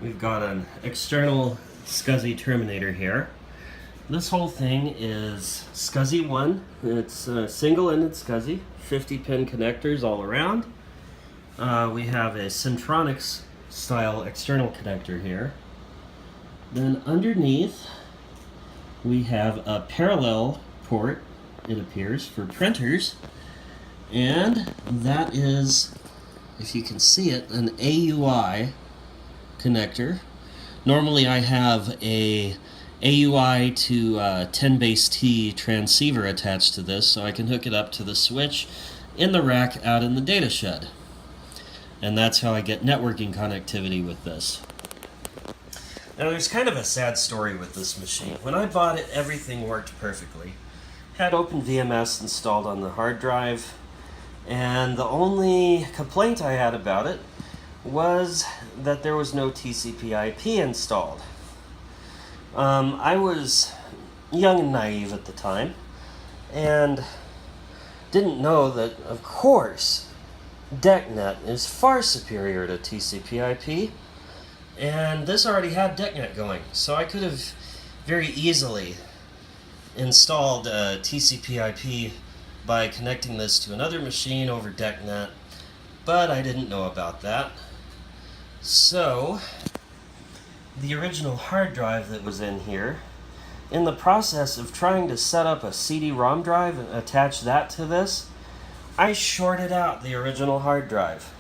We've got an external SCSI terminator here. This whole thing is SCSI 1. It's a single-ended SCSI, 50-pin connectors all around. We have a Centronics style external connector here. Then underneath we have a parallel port, it appears, for printers. And that is, if you can see it, an AUI connector. Normally I have a AUI to 10 base T transceiver attached to this, so I can hook it up to the switch in the rack out in the data shed. And that's how I get networking connectivity with this. Now there's kind of a sad story with this machine. When I bought it, everything worked perfectly. Had OpenVMS installed on the hard drive, and the only complaint I had about it was that there was no TCP/IP installed. I was young and naive at the time, and didn't know that, of course, DECnet is far superior to TCP/IP, and this already had DECnet going, so I could have very easily installed TCP/IP by connecting this to another machine over DECnet, but I didn't know about that. So the original hard drive that was in here, in the process of trying to set up a CD-ROM drive and attach that to this, I shorted out the original hard drive.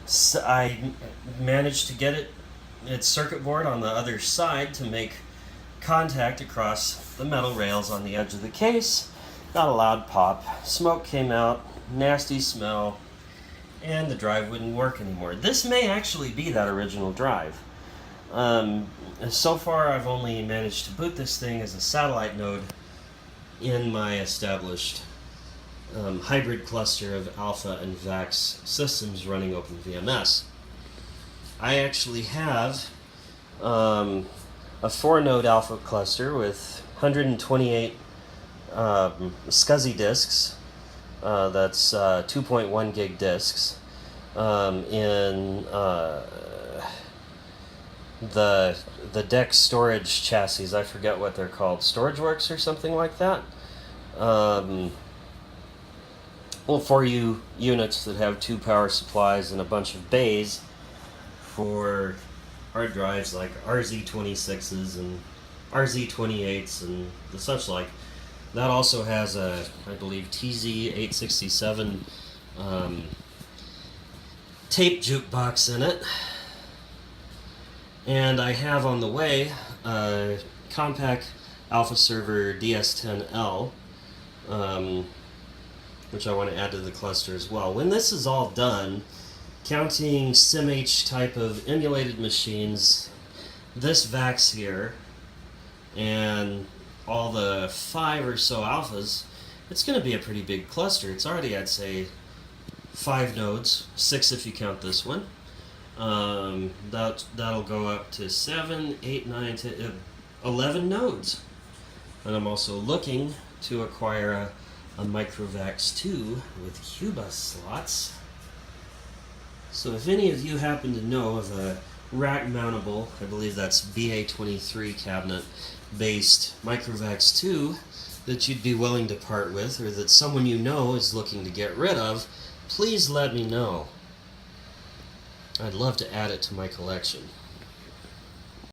So I managed to get its circuit board on the other side to make contact across the metal rails on the edge of the case. Got a loud pop, smoke came out, nasty smell, and the drive wouldn't work anymore. This may actually be that original drive. So far I've only managed to boot this thing as a satellite node in my established hybrid cluster of alpha and VAX systems running OpenVMS. I actually have a 4-node alpha cluster with 128 SCSI disks, that's 2.1 gig disks, in the DEX storage chassis. I forget what they're called, StorageWorks or something like that. Well, 4 units that have 2 power supplies and a bunch of bays for hard drives like RZ26s and RZ28s and the such like. That also has a, I believe, TZ867 tape jukebox in it. And I have on the way a Compaq Alpha Server DS10L, which I want to add to the cluster as well. When this is all done, counting SimH type of emulated machines, this VAX here, and all the 5 or so alphas, it's going to be a pretty big cluster. It's already, I'd say, 5 nodes, 6 if you count this one. That'll go up to 7, 8, 9, 10, 11 nodes. And I'm also looking to acquire a MicroVAX 2 with QBus slots. So if any of you happen to know of a rack-mountable, I believe that's BA23 cabinet-based MicroVAX 2 that you'd be willing to part with, or that someone you know is looking to get rid of, please let me know. I'd love to add it to my collection.